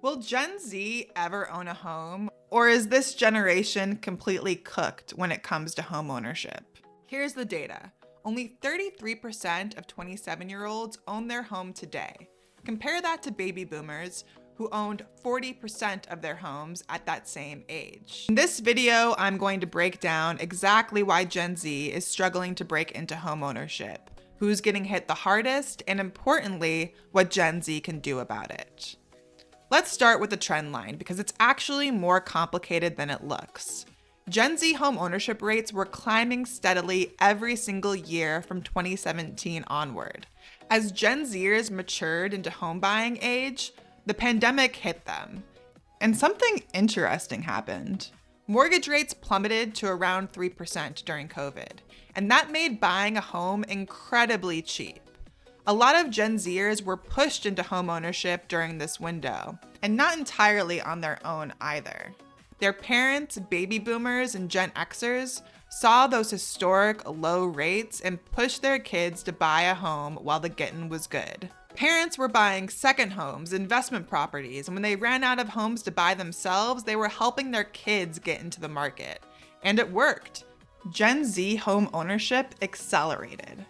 Will Gen Z ever own a home, or is this generation completely cooked when it comes to home ownership? Here's the data. Only 33% of 27-year-olds own their home today. Compare that to baby boomers, who owned 40% of their homes at that same age. In this video, I'm going to break down exactly why Gen Z is struggling to break into home ownership, who's getting hit the hardest, and importantly, what Gen Z can do about it. Let's start with the trend line because it's actually more complicated than it looks. Gen Z home ownership rates were climbing steadily every single year from 2017 onward. As Gen Zers matured into home buying age, the pandemic hit them. And something interesting happened. Mortgage rates plummeted to around 3% during COVID, and that made buying a home incredibly cheap. A lot of Gen Zers were pushed into home ownership during this window, and not entirely on their own either. Their parents, baby boomers, and Gen Xers saw those historic low rates and pushed their kids to buy a home while the getting was good. Parents were buying second homes, investment properties, and when they ran out of homes to buy themselves, they were helping their kids get into the market. And it worked. Gen Z home ownership accelerated.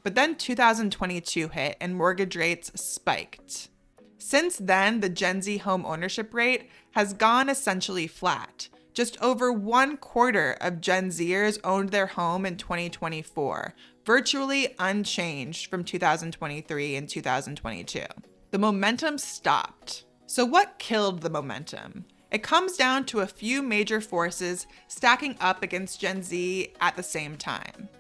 But then 2022 hit and mortgage rates spiked. Since then, the Gen Z home ownership rate has gone essentially flat. Just over 1/4 of Gen Zers owned their home in 2024, virtually unchanged from 2023 and 2022. The momentum stopped. So what killed the momentum? It comes down to a few major forces stacking up against Gen Z at the same time.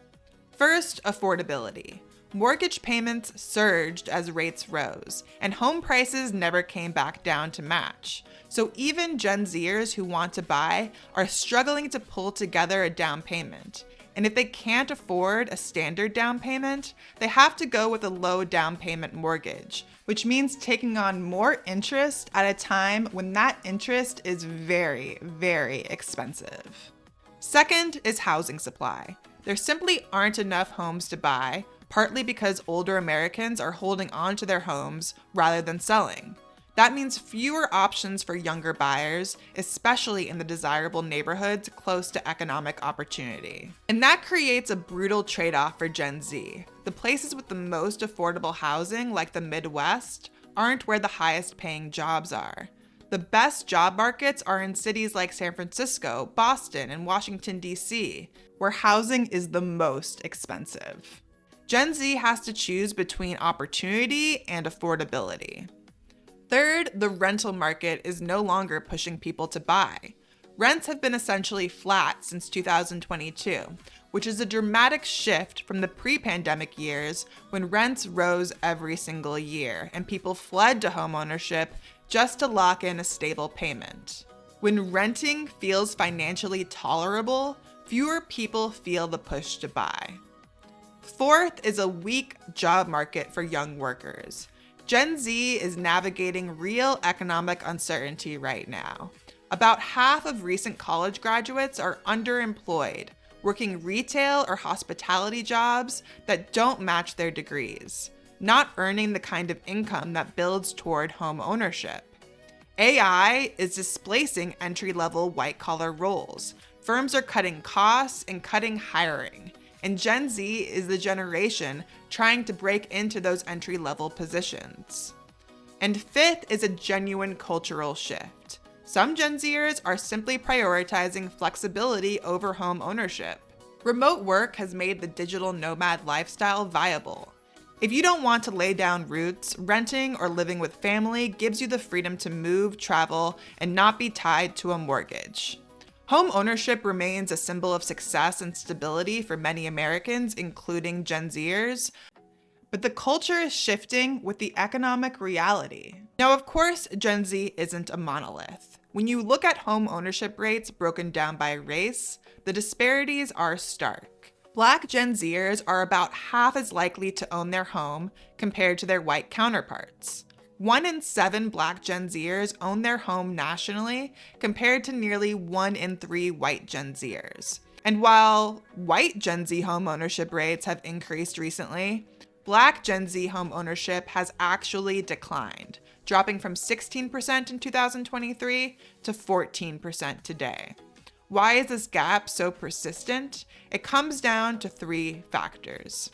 First, affordability. Mortgage payments surged as rates rose, and home prices never came back down to match. So even Gen Zers who want to buy are struggling to pull together a down payment. And if they can't afford a standard down payment, they have to go with a low down payment mortgage, which means taking on more interest at a time when that interest is very, very expensive. Second is housing supply. There simply aren't enough homes to buy, partly because older Americans are holding on to their homes rather than selling. That means fewer options for younger buyers, especially in the desirable neighborhoods close to economic opportunity. And that creates a brutal trade-off for Gen Z. The places with the most affordable housing, like the Midwest, aren't where the highest paying jobs are. The best job markets are in cities like San Francisco, Boston, and Washington, D.C., where housing is the most expensive. Gen Z has to choose between opportunity and affordability. Third, the rental market is no longer pushing people to buy. Rents have been essentially flat since 2022, which is a dramatic shift from the pre-pandemic years when rents rose every single year and people fled to homeownership just to lock in a stable payment. When renting feels financially tolerable, fewer people feel the push to buy. Fourth is a weak job market for young workers. Gen Z is navigating real economic uncertainty right now. About half of recent college graduates are underemployed, working retail or hospitality jobs that don't match their degrees, not earning the kind of income that builds toward home ownership. AI is displacing entry-level white-collar roles. Firms are cutting costs and cutting hiring. And Gen Z is the generation trying to break into those entry-level positions. And fifth is a genuine cultural shift. Some Gen Zers are simply prioritizing flexibility over home ownership. Remote work has made the digital nomad lifestyle viable. If you don't want to lay down roots, renting or living with family gives you the freedom to move, travel, and not be tied to a mortgage. Home ownership remains a symbol of success and stability for many Americans, including Gen Zers, but the culture is shifting with the economic reality. Now, of course, Gen Z isn't a monolith. When you look at home ownership rates broken down by race, the disparities are stark. Black Gen Zers are about half as likely to own their home compared to their white counterparts. 1 in 7 Black Gen Zers own their home nationally, compared to nearly 1 in 3 white Gen Zers. And while white Gen Z home ownership rates have increased recently, Black Gen Z home ownership has actually declined, dropping from 16% in 2023 to 14% today. Why is this gap so persistent? It comes down to three factors.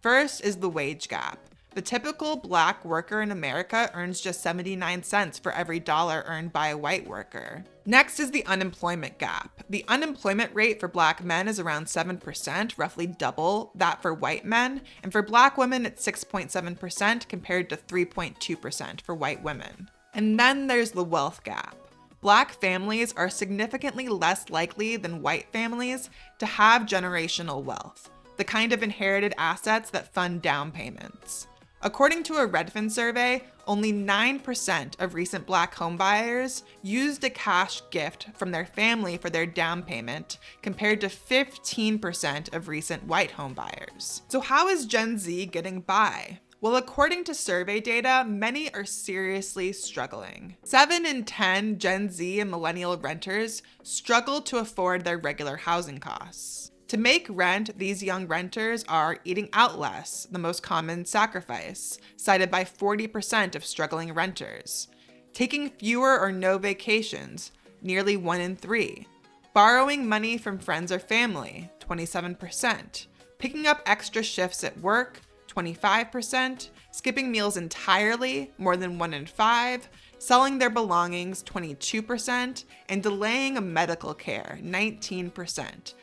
First is the wage gap. The typical Black worker in America earns just 79 cents for every dollar earned by a white worker. Next is the unemployment gap. The unemployment rate for Black men is around 7%, roughly double that for white men, and for Black women it's 6.7% compared to 3.2% for white women. And then there's the wealth gap. Black families are significantly less likely than white families to have generational wealth, the kind of inherited assets that fund down payments. According to a Redfin survey, only 9% of recent Black homebuyers used a cash gift from their family for their down payment, compared to 15% of recent white homebuyers. So how is Gen Z getting by? Well, according to survey data, many are seriously struggling. 7 in 10 Gen Z and millennial renters struggle to afford their regular housing costs. To make rent, these young renters are eating out less, the most common sacrifice, cited by 40% of struggling renters. Taking fewer or no vacations, nearly 1 in 3. Borrowing money from friends or family, 27%. Picking up extra shifts at work, 25%. Skipping meals entirely, more than 1 in 5. Selling their belongings, 22%. And delaying medical care, 19%.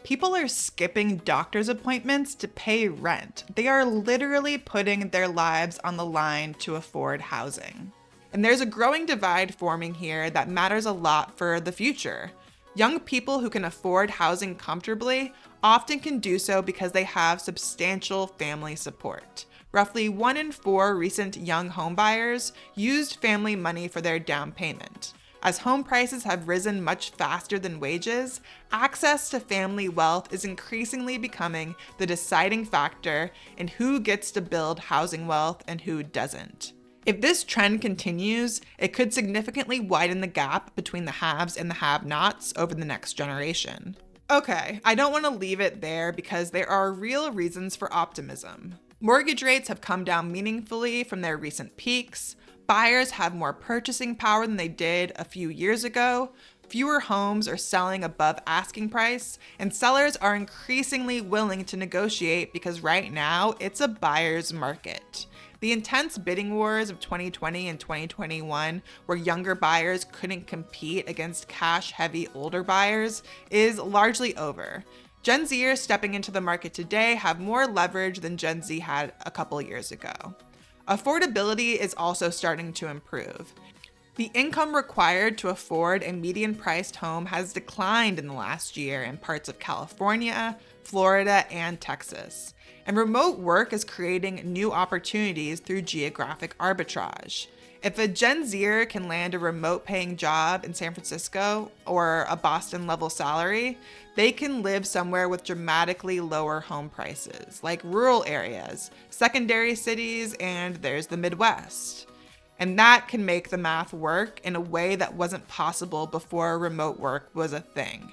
People are skipping doctor's appointments to pay rent. They are literally putting their lives on the line to afford housing. And there's a growing divide forming here that matters a lot for the future. Young people who can afford housing comfortably often can do so because they have substantial family support. Roughly 1 in 4 recent young homebuyers used family money for their down payment. As home prices have risen much faster than wages, access to family wealth is increasingly becoming the deciding factor in who gets to build housing wealth and who doesn't. If this trend continues, it could significantly widen the gap between the haves and the have-nots over the next generation. Okay, I don't want to leave it there because there are real reasons for optimism. Mortgage rates have come down meaningfully from their recent peaks. Buyers have more purchasing power than they did a few years ago. Fewer homes are selling above asking price, and sellers are increasingly willing to negotiate because right now it's a buyer's market. The intense bidding wars of 2020 and 2021, where younger buyers couldn't compete against cash-heavy older buyers, is largely over. Gen Zers stepping into the market today have more leverage than Gen Z had a couple years ago. Affordability is also starting to improve. The income required to afford a median-priced home has declined in the last year in parts of California, Florida, and Texas. And remote work is creating new opportunities through geographic arbitrage. If a Gen Zer can land a remote-paying job in San Francisco or a Boston-level salary, they can live somewhere with dramatically lower home prices, like rural areas, secondary cities, and there's the Midwest. And that can make the math work in a way that wasn't possible before remote work was a thing.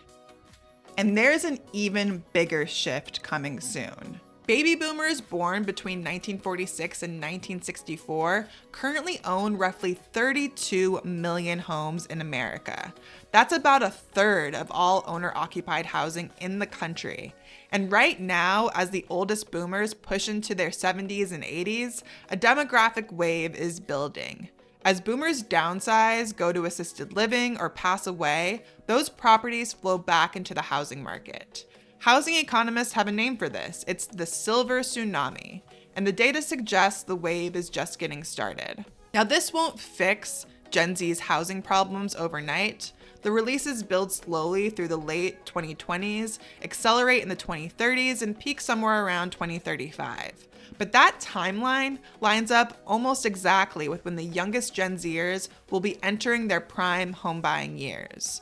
And there's an even bigger shift coming soon. Baby boomers born between 1946 and 1964 currently own roughly 32 million homes in America. That's about 1/3 of all owner-occupied housing in the country. And right now, as the oldest boomers push into their 70s and 80s, a demographic wave is building. As boomers downsize, go to assisted living, or pass away, those properties flow back into the housing market. Housing economists have a name for this. It's the silver tsunami, and the data suggests the wave is just getting started. Now, this won't fix Gen Z's housing problems overnight. The releases build slowly through the late 2020s, accelerate in the 2030s, and peak somewhere around 2035. But that timeline lines up almost exactly with when the youngest Gen Zers will be entering their prime home buying years.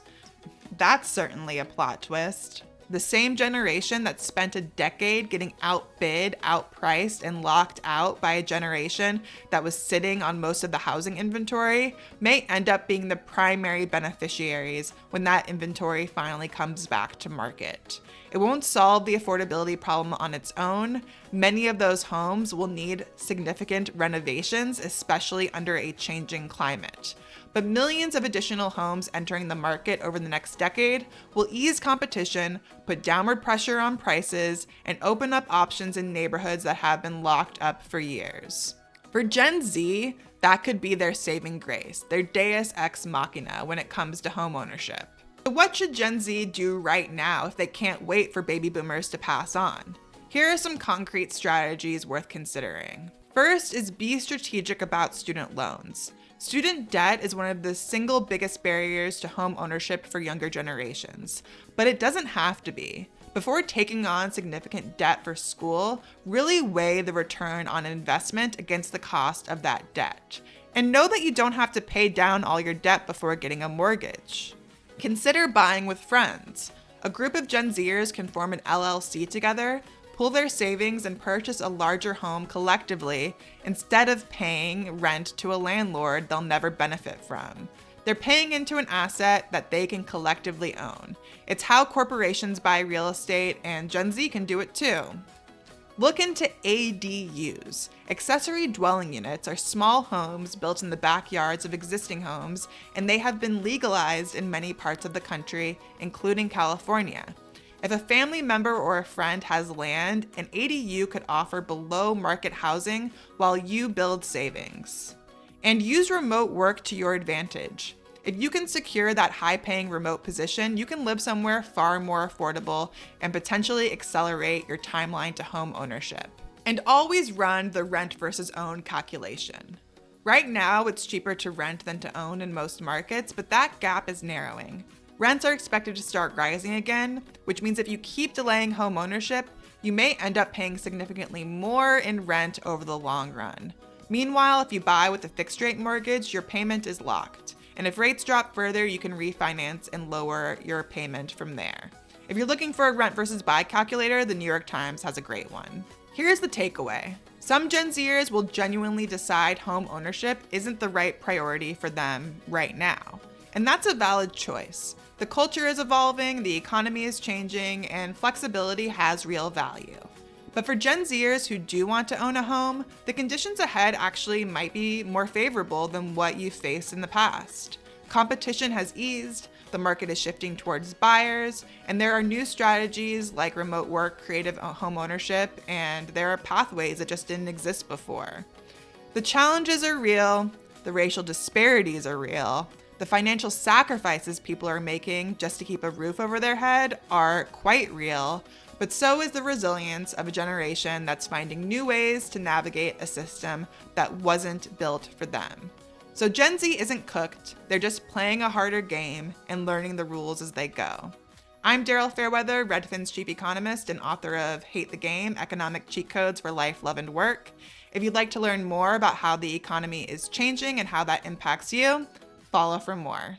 That's certainly a plot twist. The same generation that spent a decade getting outbid, outpriced, and locked out by a generation that was sitting on most of the housing inventory may end up being the primary beneficiaries when that inventory finally comes back to market. It won't solve the affordability problem on its own, Many of those homes will need significant renovations, especially under a changing climate. But millions of additional homes entering the market over the next decade will ease competition, put downward pressure on prices, and open up options in neighborhoods that have been locked up for years. For Gen Z, that could be their saving grace, their deus ex machina when it comes to homeownership. So what should Gen Z do right now if they can't wait for baby boomers to pass on? Here are some concrete strategies worth considering. First is be strategic about student loans. Student debt is one of the single biggest barriers to home ownership for younger generations, but it doesn't have to be. Before taking on significant debt for school, really weigh the return on investment against the cost of that debt. And know that you don't have to pay down all your debt before getting a mortgage. Consider buying with friends. A group of Gen Zers can form an LLC together, pool their savings, and purchase a larger home collectively instead of paying rent to a landlord they'll never benefit from. They're paying into an asset that they can collectively own. It's how corporations buy real estate, and Gen Z can do it too. Look into ADUs. Accessory dwelling units are small homes built in the backyards of existing homes, and they have been legalized in many parts of the country, including California. If a family member or a friend has land, an ADU could offer below market housing while you build savings. And use remote work to your advantage. If you can secure that high-paying remote position, you can live somewhere far more affordable and potentially accelerate your timeline to home ownership. And always run the rent versus own calculation. Right now, it's cheaper to rent than to own in most markets, but that gap is narrowing. Rents are expected to start rising again, which means if you keep delaying home ownership, you may end up paying significantly more in rent over the long run. Meanwhile, if you buy with a fixed rate mortgage, your payment is locked. And if rates drop further, you can refinance and lower your payment from there. If you're looking for a rent versus buy calculator, the New York Times has a great one. Here's the takeaway. Some Gen Zers will genuinely decide home ownership isn't the right priority for them right now. And that's a valid choice. The culture is evolving, the economy is changing, and flexibility has real value. But for Gen Zers who do want to own a home, the conditions ahead actually might be more favorable than what you've faced in the past. Competition has eased, the market is shifting towards buyers, and there are new strategies like remote work, creative home ownership, and there are pathways that just didn't exist before. The challenges are real, the racial disparities are real, the financial sacrifices people are making just to keep a roof over their head are quite real, but so is the resilience of a generation that's finding new ways to navigate a system that wasn't built for them. So Gen Z isn't cooked, they're just playing a harder game and learning the rules as they go. I'm Daryl Fairweather, Redfin's chief economist and author of Hate the Game, Economic Cheat Codes for Life, Love, and Work. If you'd like to learn more about how the economy is changing and how that impacts you, follow for more.